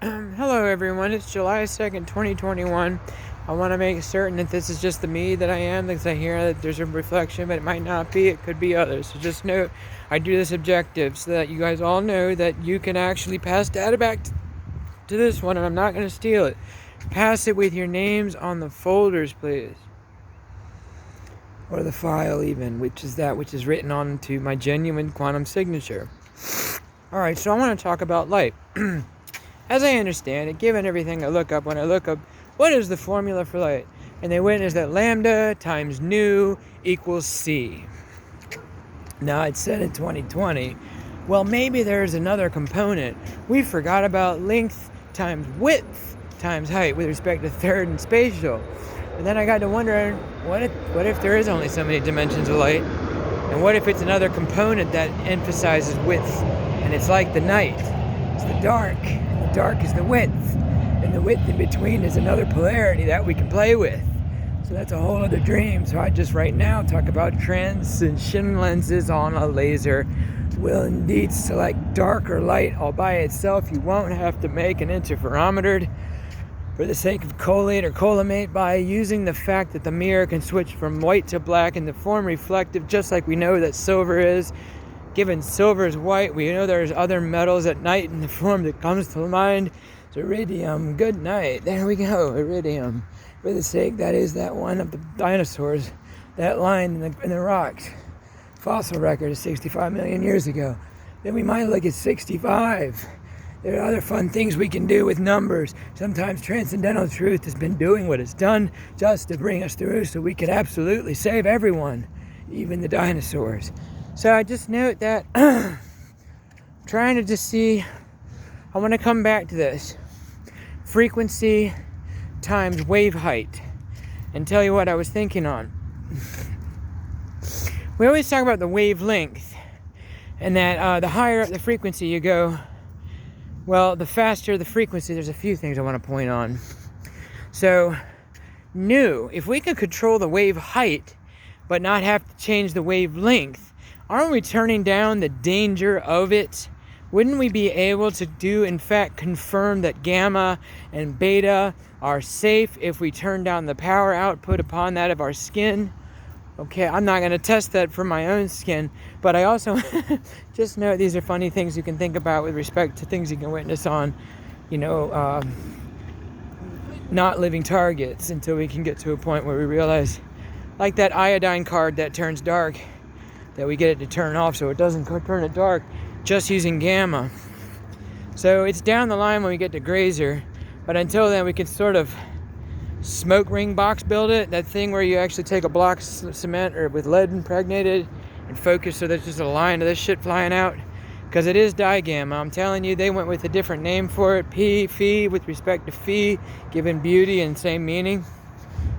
Hello everyone, it's July 2nd, 2021. I want to make certain that this is just the me that I am, because I hear that there's a reflection, but it might not be, it could be others. So just note, I do this objective so that you guys all know that you can actually pass data back to this one, and I'm not going to steal it. Pass it with your names on the folders, please. Or the file even, which is written onto my genuine quantum signature. Alright, so I want to talk about light. As I understand it, given everything I look up, when I look up what is the formula for light, and they witness that lambda times nu equals c. Now it said in 2020, well, maybe there's another component. We forgot about length times width times height with respect to third and spatial. And then I got to wondering, what if there is only so many dimensions of light? And what if it's another component that emphasizes width? And it's like the night. It's the dark. And the dark is the width. And the width in between is another polarity that we can play with. So that's a whole other dream. So I just right now talk about transition lenses on a laser will indeed select dark or light all by itself. You won't have to make an interferometer for the sake of collate or collimate by using the fact that the mirror can switch from white to black and the form reflective, just like we know that silver is. Given silver is white, we know there's other metals at night in the form that comes to mind. It's iridium. Good night. There we go, iridium. For the sake, that is that one of the dinosaurs, that line in the rocks. Fossil record is 65 million years ago. Then we might look at 65. There are other fun things we can do with numbers. Sometimes transcendental truth has been doing what it's done just to bring us through so we could absolutely save everyone, even the dinosaurs. So I just note that trying to just see, I want to come back to this. Frequency times wave height. And tell you what I was thinking on. We always talk about the wavelength. And that the higher up the frequency you go, well, the faster the frequency. There's a few things I want to point on. So, if we could control the wave height, but not have to change the wavelength, aren't we turning down the danger of it? Wouldn't we be able to in fact, confirm that gamma and beta are safe if we turn down the power output upon that of our skin? Okay, I'm not going to test that for my own skin, but I also just know these are funny things you can think about with respect to things you can witness on, not living targets, until we can get to a point where we realize, like that iodine card that turns dark, that we get it to turn off so it doesn't turn it dark, just using gamma. So it's down the line when we get to Grazer, but until then we can sort of smoke ring box build it, that thing where you actually take a block of cement or with lead impregnated and focus so there's just a line of this shit flying out, because it is digamma. I'm telling you, they went with a different name for it, phi, with respect to phi, given beauty and same meaning.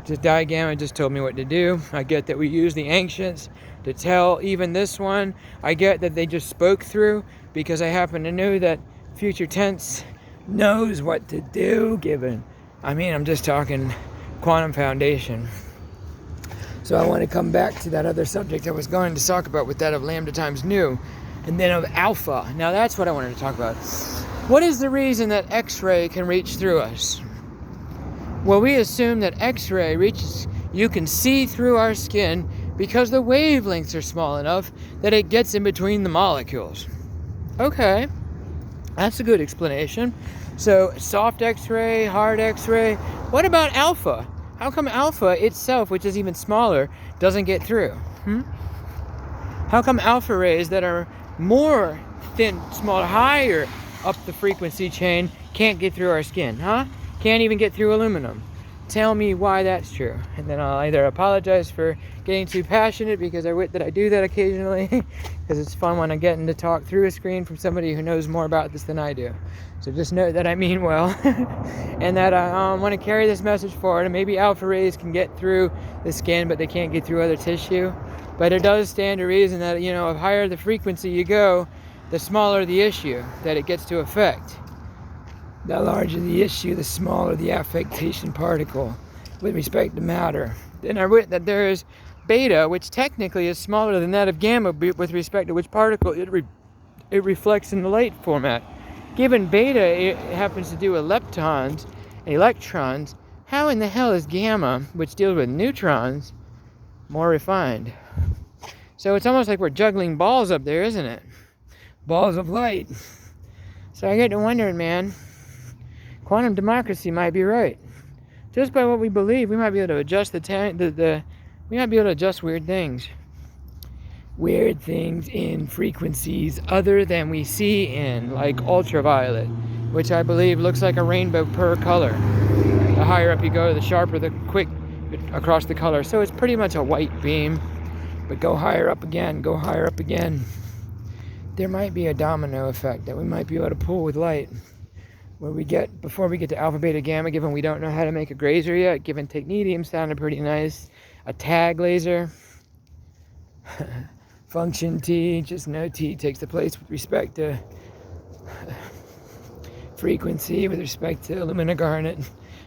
Just digamma just told me what to do. I get that we use the ancients to tell even this one. I get that they just spoke through, because I happen to know that future tense knows what to do, I'm just talking quantum foundation. So I want to come back to that other subject I was going to talk about, with that of lambda times nu, and then of alpha. Now that's what I wanted to talk about. What is the reason that X-ray can reach through us? Well, we assume that X-ray reaches, you can see through our skin because the wavelengths are small enough that it gets in between the molecules. Okay, that's a good explanation. So, soft X-ray, hard X-ray. What about alpha? How come alpha itself, which is even smaller, doesn't get through? How come alpha rays that are more thin, smaller, higher up the frequency chain can't get through our skin, Can't even get through aluminum. Tell me why that's true. And then I'll either apologize for getting too passionate, because I wit that I do that occasionally, because it's fun when I'm getting to talk through a screen from somebody who knows more about this than I do. So just note that I mean well, and that I want to carry this message forward. And maybe alpha rays can get through the skin, but they can't get through other tissue. But it does stand to reason that, the higher the frequency you go, the smaller the issue that it gets to affect. The larger the issue, the smaller the affectation particle with respect to matter. Then I wit that there is beta, which technically is smaller than that of gamma with respect to which particle it reflects in the light format. Given beta it happens to do with leptons and electrons, how in the hell is gamma, which deals with neutrons, more refined? So it's almost like we're juggling balls up there, isn't it? Balls of light. So I get to wondering, man, quantum democracy might be right. Just by what we believe, we might be able to adjust we might be able to adjust weird things. Weird things in frequencies other than we see in, like ultraviolet, which I believe looks like a rainbow per color. The higher up you go, the sharper the quick across the color. So it's pretty much a white beam, but go higher up again, go higher up again. There might be a domino effect that we might be able to pull with light. Where we get, before we get to alpha, beta, gamma, given we don't know how to make a grazer yet, given technetium sounded pretty nice, a tag laser, function T, just no T takes the place with respect to frequency, with respect to alumina garnet.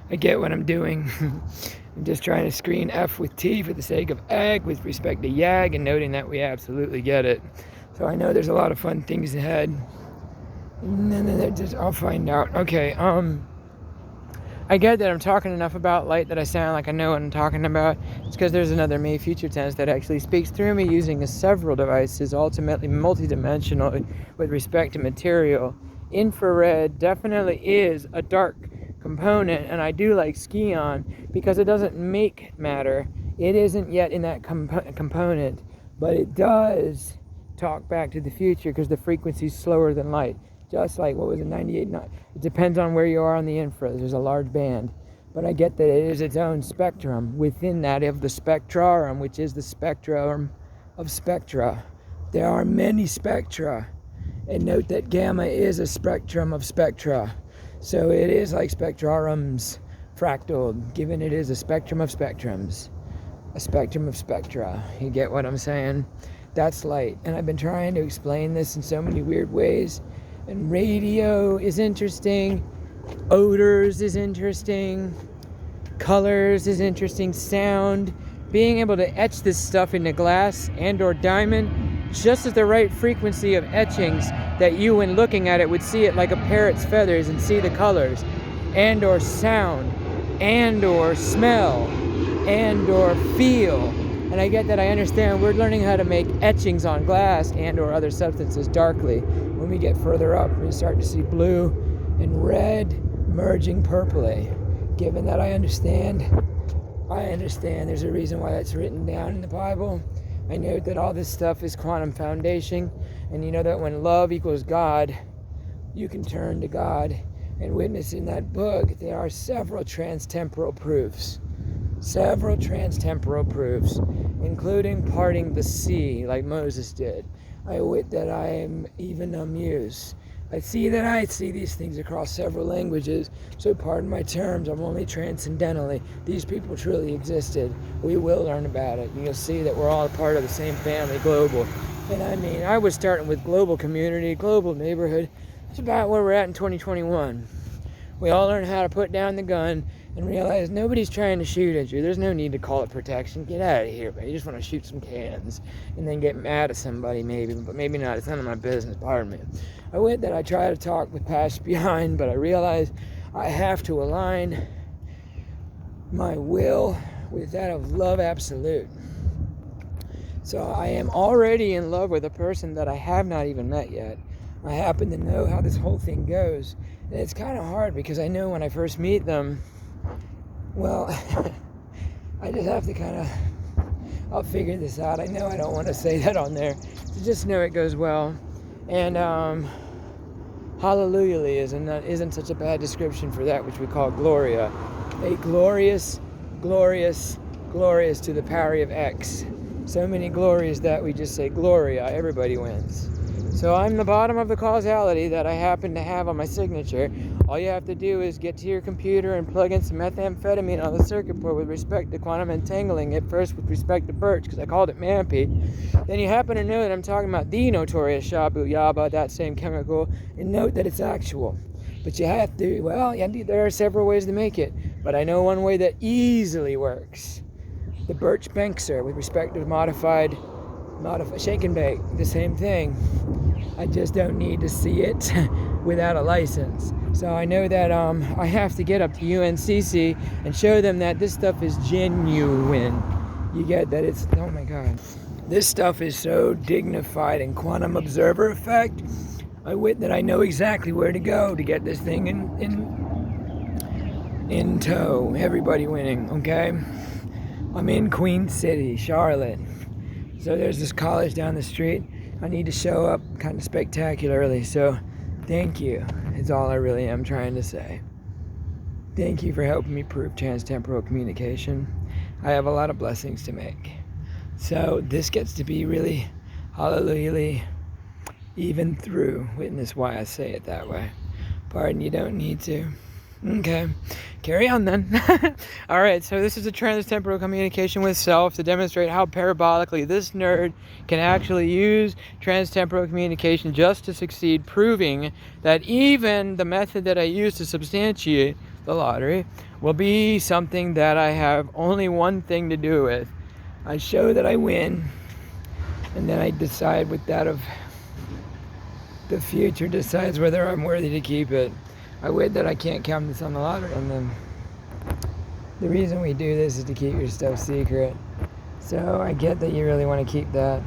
I get what I'm doing. I'm just trying to screen F with T for the sake of ag with respect to YAG, and noting that we absolutely get it. So I know there's a lot of fun things ahead. And then I'll find out. Okay, I get that I'm talking enough about light that I sound like I know what I'm talking about. It's because there's another May future tense that actually speaks through me using several devices, ultimately multidimensional with respect to material. Infrared definitely is a dark component, and I do like Scion because it doesn't make matter. It isn't yet in that component, but it does talk back to the future because the frequency is slower than light. Just like, what was it, 98? It depends on where you are on the infra. There's a large band. But I get that it is its own spectrum. Within that of the spectrum, which is the spectrum of spectra. There are many spectra. And note that gamma is a spectrum of spectra. So it is like spectrums fractaled, given it is a spectrum of spectrums. A spectrum of spectra. You get what I'm saying? That's light. And I've been trying to explain this in so many weird ways. And radio is interesting, odors is interesting, colors is interesting, sound, being able to etch this stuff into glass and or diamond just at the right frequency of etchings that you, when looking at it, would see it like a parrot's feathers and see the colors, and or sound, and or smell, and or feel. And I get that, I understand we're learning how to make etchings on glass and or other substances darkly. When we get further up, we start to see blue and red merging purpley. Given that I understand there's a reason why that's written down in the Bible. I know that all this stuff is quantum foundation, and you know that when love equals God, you can turn to God and witness in that book. There are several transtemporal proofs. Including parting the sea like Moses did. I wit that I am even amused. I see these things across several languages, so pardon my terms, I'm only transcendentally. These people truly existed. We will learn about it. You'll see that we're all a part of the same family, global. And I mean, I was starting with global community, global neighborhood. That's about where we're at in 2021. We all learn how to put down the gun and realize nobody's trying to shoot at you. There's no need to call it protection. Get out of here, man. You just want to shoot some cans and then get mad at somebody maybe, but maybe not. It's none of my business. Pardon me. I went that I try to talk with past behind, but I realize I have to align my will with that of love absolute. So I am already in love with a person that I have not even met yet. I happen to know how this whole thing goes. And it's kind of hard because I know when I first meet them, well, I just have to I'll figure this out. I know I don't want to say that on there. So just know it goes well. And hallelujah isn't such a bad description for that which we call Gloria. A glorious to the power of X. So many glories that we just say Gloria, everybody wins. So I'm the bottom of the causality that I happen to have on my signature. All you have to do is get to your computer and plug in some methamphetamine on the circuit board with respect to quantum entangling it first with respect to Birch, because I called it Mampy. Then you happen to know that I'm talking about the notorious Shabu Yaba, that same chemical, and note that it's actual. But you have to, there are several ways to make it, but I know one way that easily works. The Birch Bankser with respect to modified shake and bake, the same thing. I just don't need to see it without a license. So I know that I have to get up to UNCC and show them that this stuff is genuine. You get that it's, oh my God. This stuff is so dignified and quantum observer effect. That I know exactly where to go to get this thing in tow. Everybody winning, okay? I'm in Queen City, Charlotte. So there's this college down the street. I need to show up kind of spectacularly. So thank you. Is all I really am trying to say. Thank you for helping me prove transtemporal communication. I have a lot of blessings to make. So this gets to be really, hallelujah, even through. Witness why I say it that way. Pardon, you don't need to. Okay, carry on then. All right, so this is a transtemporal communication with self to demonstrate how parabolically this nerd can actually use transtemporal communication just to succeed, proving that even the method that I use to substantiate the lottery will be something that I have only one thing to do with. I show that I win, and then I decide with that of the future decides whether I'm worthy to keep it. I would that I can't count this on the lottery. And then the reason we do this is to keep your stuff secret. So I get that you really want to keep that.